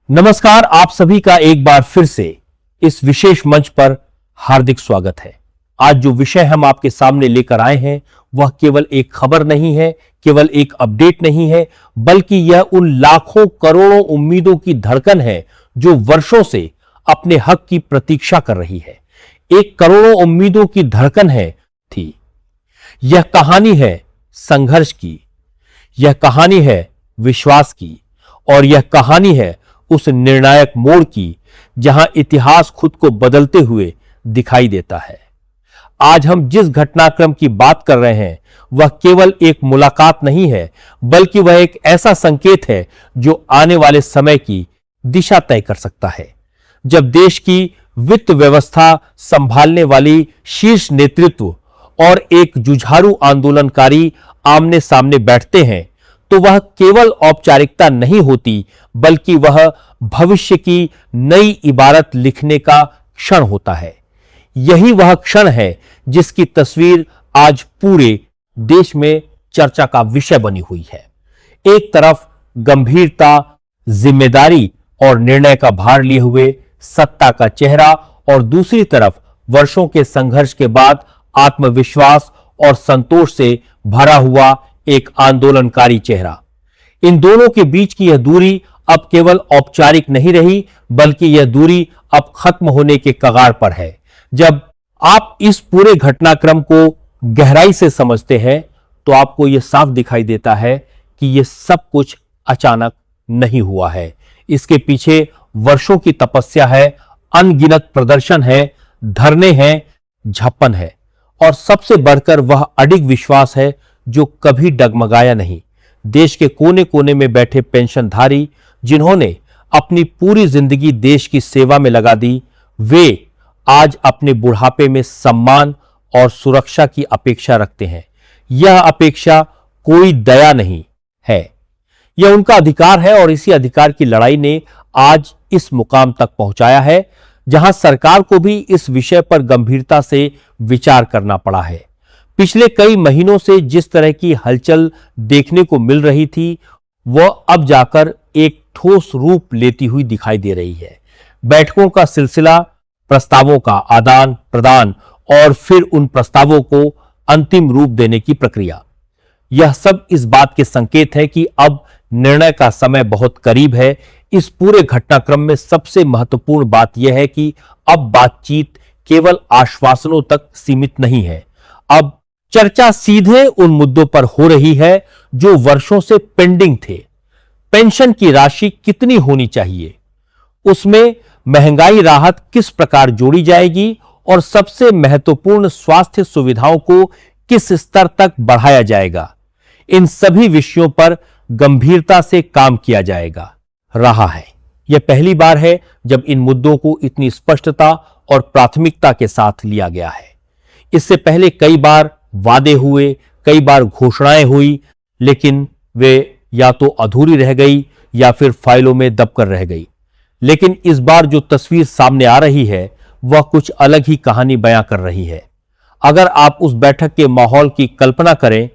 नमस्कार, आप सभी का एक बार फिर से इस विशेष मंच पर हार्दिक स्वागत है। आज जो विषय हम आपके सामने लेकर आए हैं वह केवल एक खबर नहीं है, केवल एक अपडेट नहीं है, बल्कि यह उन लाखों करोड़ों उम्मीदों की धड़कन है जो वर्षों से अपने हक की प्रतीक्षा कर रही है। एक करोड़ों उम्मीदों की धड़कन है थी। यह कहानी है संघर्ष की, यह कहानी है विश्वास की, और यह कहानी है उस निर्णायक मोड़ की जहां इतिहास खुद को बदलते हुए दिखाई देता है। आज हम जिस घटनाक्रम की बात कर रहे हैं वह केवल एक मुलाकात नहीं है, बल्कि वह एक ऐसा संकेत है जो आने वाले समय की दिशा तय कर सकता है। जब देश की वित्त व्यवस्था संभालने वाली शीर्ष नेतृत्व और एक जुझारू आंदोलनकारी आमने सामने बैठते हैं तो वह केवल औपचारिकता नहीं होती, बल्कि वह भविष्य की नई इबारत लिखने का क्षण होता है। यही वह क्षण है जिसकी तस्वीर आज पूरे देश में चर्चा का विषय बनी हुई है। एक तरफ गंभीरता, जिम्मेदारी और निर्णय का भार लिए हुए सत्ता का चेहरा, और दूसरी तरफ वर्षों के संघर्ष के बाद आत्मविश्वास और संतोष से भरा हुआ एक आंदोलनकारी चेहरा। इन दोनों के बीच की यह दूरी अब केवल औपचारिक नहीं रही, बल्कि यह दूरी अब खत्म होने के कगार पर है। जब आप इस पूरे घटनाक्रम को गहराई से समझते हैं तो आपको यह साफ दिखाई देता है कि यह सब कुछ अचानक नहीं हुआ है। इसके पीछे वर्षों की तपस्या है, अनगिनत प्रदर्शन है, धरने हैं, झप्पन है, और सबसे बढ़कर वह अडिग विश्वास है जो कभी डगमगाया नहीं। देश के कोने कोने में बैठे पेंशनधारी जिन्होंने अपनी पूरी जिंदगी देश की सेवा में लगा दी, वे आज अपने बुढ़ापे में सम्मान और सुरक्षा की अपेक्षा रखते हैं। यह अपेक्षा कोई दया नहीं है, यह उनका अधिकार है, और इसी अधिकार की लड़ाई ने आज इस मुकाम तक पहुंचाया है जहां सरकार को भी इस विषय पर गंभीरता से विचार करना पड़ा है। पिछले कई महीनों से जिस तरह की हलचल देखने को मिल रही थी वह अब जाकर एक ठोस रूप लेती हुई दिखाई दे रही है। बैठकों का सिलसिला, प्रस्तावों का आदान प्रदान, और फिर उन प्रस्तावों को अंतिम रूप देने की प्रक्रिया, यह सब इस बात के संकेत है कि अब निर्णय का समय बहुत करीब है। इस पूरे घटनाक्रम में सबसे महत्वपूर्ण बात यह है कि अब बातचीत केवल आश्वासनों तक सीमित नहीं है। अब चर्चा सीधे उन मुद्दों पर हो रही है जो वर्षों से पेंडिंग थे। पेंशन की राशि कितनी होनी चाहिए, उसमें महंगाई राहत किस प्रकार जोड़ी जाएगी, और सबसे महत्वपूर्ण स्वास्थ्य सुविधाओं को किस स्तर तक बढ़ाया जाएगा। इन सभी विषयों पर गंभीरता से काम किया जाएगा रहा है। यह पहली बार है जब इन मुद्दों को इतनी स्पष्टता और प्राथमिकता के साथ लिया गया है। इससे पहले कई बार वादे हुए, कई बार घोषणाएं हुई, लेकिन वे या तो अधूरी रह गई या फिर फाइलों में दबकर रह गई। लेकिन इस बार जो तस्वीर सामने आ रही है वह कुछ अलग ही कहानी बयां कर रही है। अगर आप उस बैठक के माहौल की कल्पना करें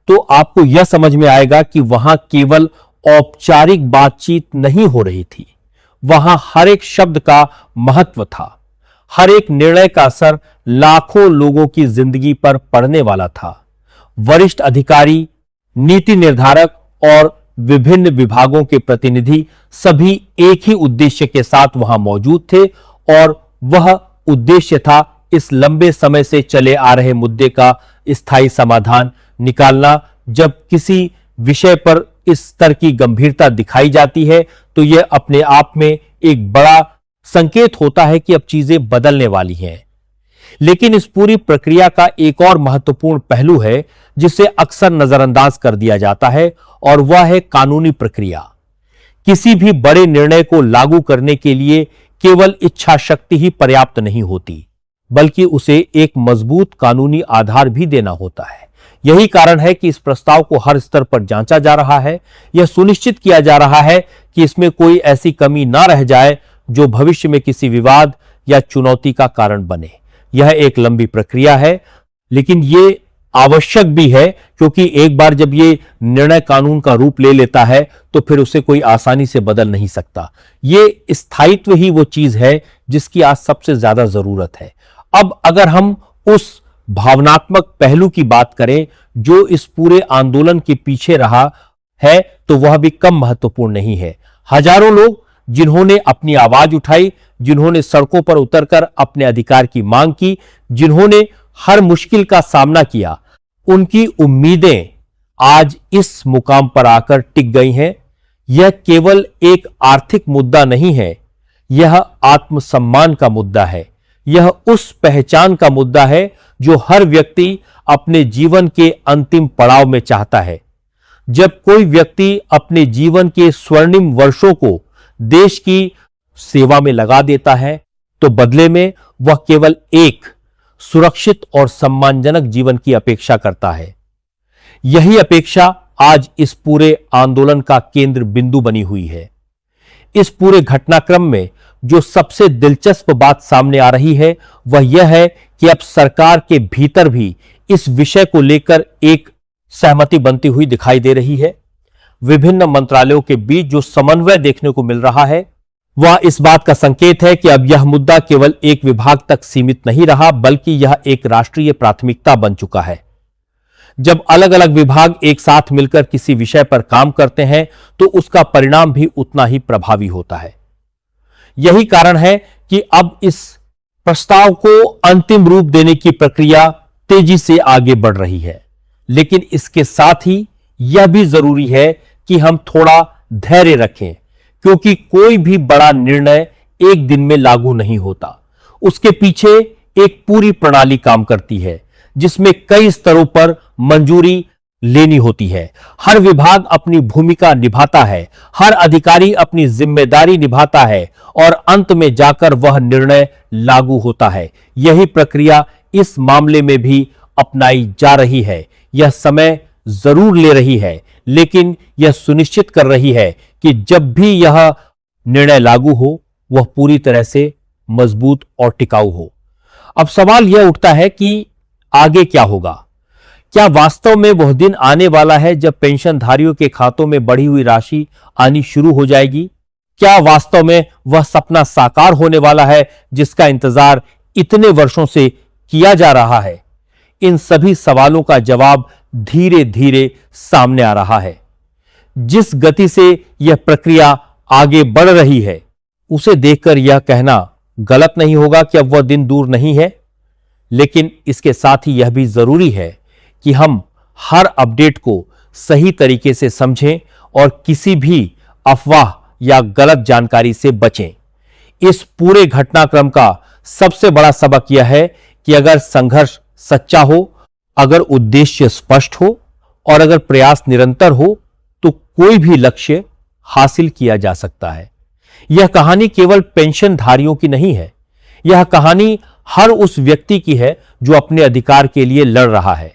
तो आपको यह समझ में आएगा कि वहां केवल औपचारिक बातचीत नहीं हो रही थी, वहां हर एक शब्द का महत्व था, हर एक निर्णय का असर लाखों लोगों की जिंदगी पर पड़ने वाला था। वरिष्ठ अधिकारी, नीति निर्धारक और विभिन्न विभागों के प्रतिनिधि सभी एक ही उद्देश्य के साथ वहां मौजूद थे, और वह उद्देश्य था इस लंबे समय से चले आ रहे मुद्दे का स्थायी समाधान निकालना। जब किसी विषय पर इस स्तर की गंभीरता दिखाई जाती है तो यह अपने आप में एक बड़ा संकेत होता है कि अब चीजें बदलने वाली हैं। लेकिन इस पूरी प्रक्रिया का एक और महत्वपूर्ण पहलू है जिसे अक्सर नजरअंदाज कर दिया जाता है, और वह है कानूनी प्रक्रिया। किसी भी बड़े निर्णय को लागू करने के लिए केवल इच्छा शक्ति ही पर्याप्त नहीं होती, बल्कि उसे एक मजबूत कानूनी आधार भी देना होता है। यही कारण है कि इस प्रस्ताव को हर स्तर पर जांचा जा रहा है। यह सुनिश्चित किया जा रहा है कि इसमें कोई ऐसी कमी ना रह जाए जो भविष्य में किसी विवाद या चुनौती का कारण बने। यह एक लंबी प्रक्रिया है, लेकिन ये आवश्यक भी है, क्योंकि एक बार जब ये निर्णय कानून का रूप ले लेता है तो फिर उसे कोई आसानी से बदल नहीं सकता। ये स्थायित्व ही वो चीज है जिसकी आज सबसे ज्यादा जरूरत है। अब अगर हम उस भावनात्मक पहलू की बात करें जो इस पूरे आंदोलन के पीछे रहा है, तो वह भी कम महत्वपूर्ण नहीं है। हजारों लोग जिन्होंने अपनी आवाज उठाई, जिन्होंने सड़कों पर उतरकर अपने अधिकार की मांग की, जिन्होंने हर मुश्किल का सामना किया, उनकी उम्मीदें आज इस मुकाम पर आकर टिक गई हैं। यह केवल एक आर्थिक मुद्दा नहीं है, यह आत्मसम्मान का मुद्दा है। यह उस पहचान का मुद्दा है जो हर व्यक्ति अपने जीवन के अंतिम पड़ाव में चाहता है। जब कोई व्यक्ति अपने जीवन के स्वर्णिम वर्षों को देश की सेवा में लगा देता है, तो बदले में वह केवल एक सुरक्षित और सम्मानजनक जीवन की अपेक्षा करता है। यही अपेक्षा आज इस पूरे आंदोलन का केंद्र बिंदु बनी हुई है। इस पूरे घटनाक्रम में जो सबसे दिलचस्प बात सामने आ रही है वह यह है कि अब सरकार के भीतर भी इस विषय को लेकर एक सहमति बनती हुई दिखाई दे रही है। विभिन्न मंत्रालयों के बीच जो समन्वय देखने को मिल रहा है वह इस बात का संकेत है कि अब यह मुद्दा केवल एक विभाग तक सीमित नहीं रहा, बल्कि यह एक राष्ट्रीय प्राथमिकता बन चुका है। जब अलग अलग विभाग एक साथ मिलकर किसी विषय पर काम करते हैं तो उसका परिणाम भी उतना ही प्रभावी होता है। यही कारण है कि अब इस प्रस्ताव को अंतिम रूप देने की प्रक्रिया तेजी से आगे बढ़ रही है। लेकिन इसके साथ ही यह भी जरूरी है कि हम थोड़ा धैर्य रखें, क्योंकि कोई भी बड़ा निर्णय एक दिन में लागू नहीं होता। उसके पीछे एक पूरी प्रणाली काम करती है जिसमें कई स्तरों पर मंजूरी लेनी होती है। हर विभाग अपनी भूमिका निभाता है, हर अधिकारी अपनी जिम्मेदारी निभाता है और अंत में जाकर वह निर्णय लागू होता है। यही प्रक्रिया इस मामले में भी अपनाई जा रही है। यह समय जरूर ले रही है, लेकिन यह सुनिश्चित कर रही है कि जब भी यह निर्णय लागू हो वह पूरी तरह से मजबूत और टिकाऊ हो। अब सवाल यह उठता है कि आगे क्या होगा? क्या वास्तव में वह दिन आने वाला है जब पेंशनधारियों के खातों में बढ़ी हुई राशि आनी शुरू हो जाएगी? क्या वास्तव में वह सपना साकार होने वाला है जिसका इंतजार इतने वर्षों से किया जा रहा है? इन सभी सवालों का जवाब धीरे धीरे सामने आ रहा है। जिस गति से यह प्रक्रिया आगे बढ़ रही है उसे देखकर यह कहना गलत नहीं होगा कि अब वह दिन दूर नहीं है। लेकिन इसके साथ ही यह भी जरूरी है कि हम हर अपडेट को सही तरीके से समझें और किसी भी अफवाह या गलत जानकारी से बचें। इस पूरे घटनाक्रम का सबसे बड़ा सबक यह है कि अगर संघर्ष सच्चा हो, अगर उद्देश्य स्पष्ट हो और अगर प्रयास निरंतर हो तो कोई भी लक्ष्य हासिल किया जा सकता है। यह कहानी केवल पेंशनधारियों की नहीं है, यह कहानी हर उस व्यक्ति की है जो अपने अधिकार के लिए लड़ रहा है।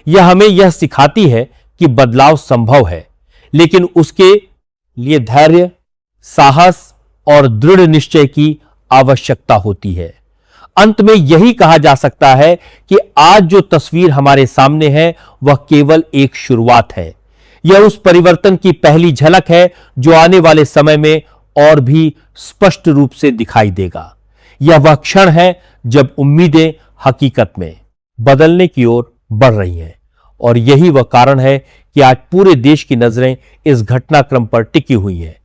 यह हमें यह सिखाती है कि बदलाव संभव है, लेकिन उसके लिए धैर्य, साहस और दृढ़ निश्चय की आवश्यकता होती है। अंत में यही कहा जा सकता है कि आज जो तस्वीर हमारे सामने है वह केवल एक शुरुआत है। यह उस परिवर्तन की पहली झलक है जो आने वाले समय में और भी स्पष्ट रूप से दिखाई देगा। यह वह क्षण है जब उम्मीदें हकीकत में बदलने की ओर बढ़ रही हैं और यही वह कारण है कि आज पूरे देश की नजरें इस घटनाक्रम पर टिकी हुई हैं।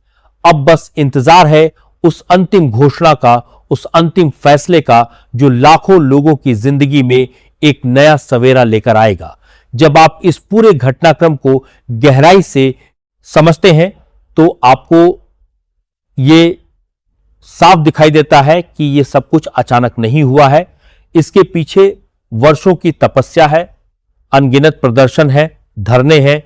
अब बस इंतजार है उस अंतिम घोषणा का, उस अंतिम फैसले का जो लाखों लोगों की जिंदगी में एक नया सवेरा लेकर आएगा। जब आप इस पूरे घटनाक्रम को गहराई से समझते हैं तो आपको ये साफ दिखाई देता है कि ये सब कुछ अचानक नहीं हुआ है। इसके पीछे वर्षों की तपस्या है, अनगिनत प्रदर्शन है, धरने हैं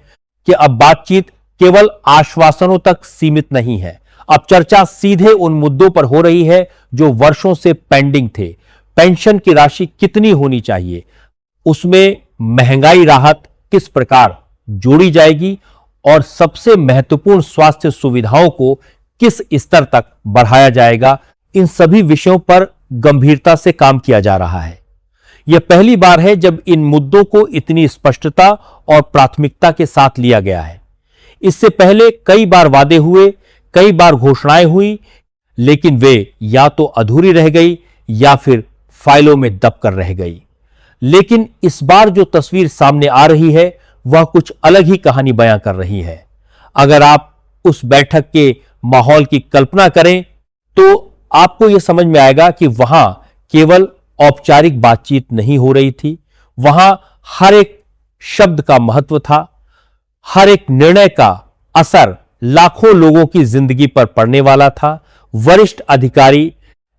कि अब बातचीत केवल आश्वासनों तक सीमित नहीं है। अब चर्चा सीधे उन मुद्दों पर हो रही है जो वर्षों से पेंडिंग थे। पेंशन की राशि कितनी होनी चाहिए, उसमें महंगाई राहत किस प्रकार जोड़ी जाएगी और सबसे महत्वपूर्ण स्वास्थ्य सुविधाओं को किस स्तर तक बढ़ाया जाएगा। इन सभी विषयों पर गंभीरता से काम किया जा रहा है। यह पहली बार है जब इन मुद्दों को इतनी स्पष्टता और प्राथमिकता के साथ लिया गया है। इससे पहले कई बार वादे हुए, कई बार घोषणाएं हुई, लेकिन वे या तो अधूरी रह गई या फिर फाइलों में दबकर रह गई। लेकिन इस बार जो तस्वीर सामने आ रही है वह कुछ अलग ही कहानी बयां कर रही है। अगर आप उस बैठक के माहौल की कल्पना करें तो आपको यह समझ में आएगा कि वहां केवल औपचारिक बातचीत नहीं हो रही थी, वहां हर एक शब्द का महत्व था, हर एक निर्णय का असर लाखों लोगों की जिंदगी पर पड़ने वाला था। वरिष्ठ अधिकारी,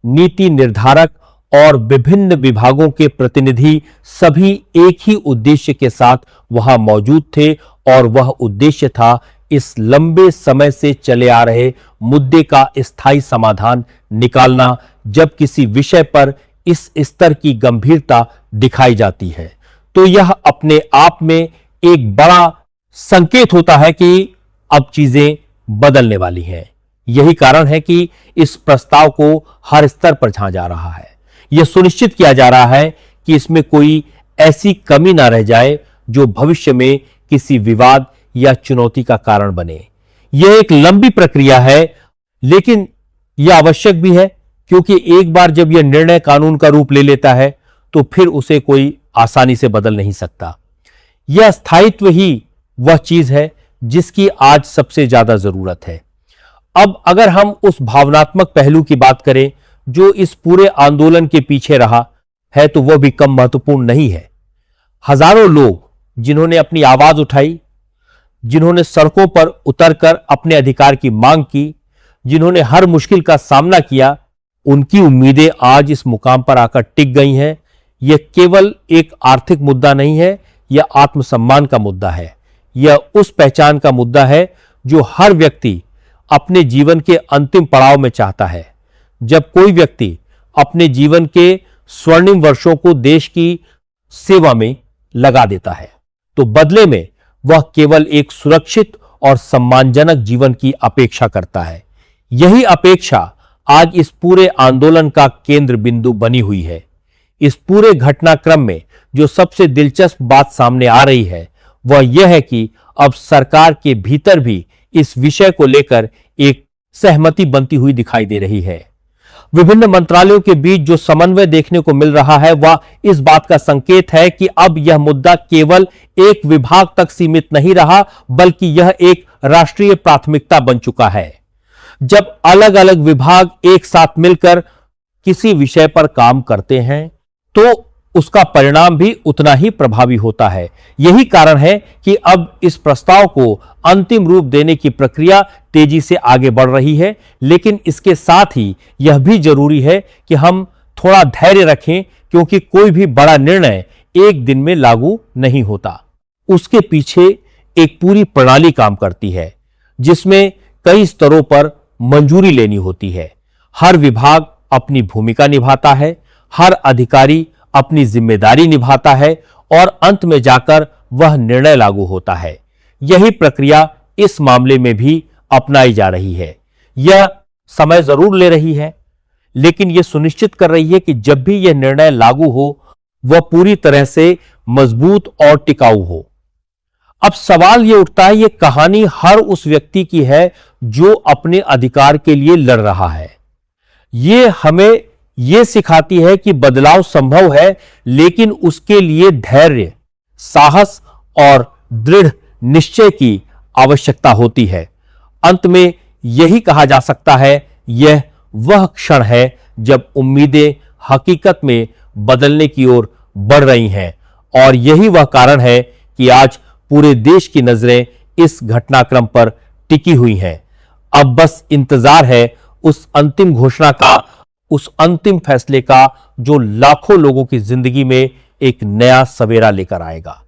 नीति निर्धारक और विभिन्न विभागों के प्रतिनिधि सभी एक ही उद्देश्य के साथ वहां मौजूद थे और वह उद्देश्य था इस लंबे समय से चले आ रहे मुद्दे का स्थायी समाधान निकालना। जब किसी विषय पर इस स्तर की गंभीरता दिखाई जाती है तो यह अपने आप में एक बड़ा संकेत होता है कि अब चीजें बदलने वाली हैं। यही कारण है कि इस प्रस्ताव को हर स्तर पर झांका जा रहा है। यह सुनिश्चित किया जा रहा है कि इसमें कोई ऐसी कमी ना रह जाए जो भविष्य में किसी विवाद या चुनौती का कारण बने। यह एक लंबी प्रक्रिया है, लेकिन यह आवश्यक भी है, क्योंकि एक बार जब यह निर्णय कानून का रूप ले लेता है तो फिर उसे कोई आसानी से बदल नहीं सकता। यह स्थायित्व ही वह चीज है जिसकी आज सबसे ज्यादा जरूरत है। अब अगर हम उस भावनात्मक पहलू की बात करें जो इस पूरे आंदोलन के पीछे रहा है तो वह भी कम महत्वपूर्ण नहीं है। हजारों लोग जिन्होंने अपनी आवाज उठाई, जिन्होंने सड़कों पर उतरकर अपने अधिकार की मांग की, जिन्होंने हर मुश्किल का सामना किया, उनकी उम्मीदें आज इस मुकाम पर आकर टिक गई हैं। यह केवल एक आर्थिक मुद्दा नहीं है, यह आत्मसम्मान का मुद्दा है। यह उस पहचान का मुद्दा है जो हर व्यक्ति अपने जीवन के अंतिम पड़ाव में चाहता है। जब कोई व्यक्ति अपने जीवन के स्वर्णिम वर्षों को देश की सेवा में लगा देता है तो बदले में वह केवल एक सुरक्षित और सम्मानजनक जीवन की अपेक्षा करता है। यही अपेक्षा आज इस पूरे आंदोलन का केंद्र बिंदु बनी हुई है। इस पूरे घटनाक्रम में जो सबसे दिलचस्प बात सामने आ रही है वह यह है कि अब सरकार के भीतर भी इस विषय को लेकर एक सहमति बनती हुई दिखाई दे रही है। विभिन्न मंत्रालयों के बीच जो समन्वय देखने को मिल रहा है वह इस बात का संकेत है कि अब यह मुद्दा केवल एक विभाग तक सीमित नहीं रहा, बल्कि यह एक राष्ट्रीय प्राथमिकता बन चुका है। जब अलग अलग विभाग एक साथ मिलकर किसी विषय पर काम करते हैं तो उसका परिणाम भी उतना ही प्रभावी होता है। यही कारण है कि अब इस प्रस्ताव को अंतिम रूप देने की प्रक्रिया तेजी से आगे बढ़ रही है, लेकिन इसके साथ ही यह भी जरूरी है कि हम थोड़ा धैर्य रखें, क्योंकि कोई भी बड़ा निर्णय एक दिन में लागू नहीं होता। उसके पीछे एक पूरी प्रणाली काम करती है जिसमें कई स्तरों पर मंजूरी लेनी होती है। हर विभाग अपनी भूमिका निभाता है, हर अधिकारी अपनी जिम्मेदारी निभाता है और अंत में जाकर वह निर्णय लागू होता है। यही प्रक्रिया इस मामले में भी अपनाई जा रही है। यह समय जरूर ले रही है, लेकिन यह सुनिश्चित कर रही है कि जब भी यह निर्णय लागू हो वह पूरी तरह से मजबूत और टिकाऊ हो। अब सवाल यह उठता है, यह कहानी हर उस व्यक्ति की है जो अपने अधिकार के लिए लड़ रहा है। यह हमें यह सिखाती है कि बदलाव संभव है, लेकिन उसके लिए धैर्य, साहस और दृढ़ निश्चय की आवश्यकता होती है। अंत में यही कहा जा सकता है, यह वह क्षण है जब उम्मीदें हकीकत में बदलने की ओर बढ़ रही हैं, और यही वह कारण है कि आज पूरे देश की नजरें इस घटनाक्रम पर टिकी हुई हैं। अब बस इंतजार है उस अंतिम घोषणा का, उस अंतिम फैसले का जो लाखों लोगों की जिंदगी में एक नया सवेरा लेकर आएगा।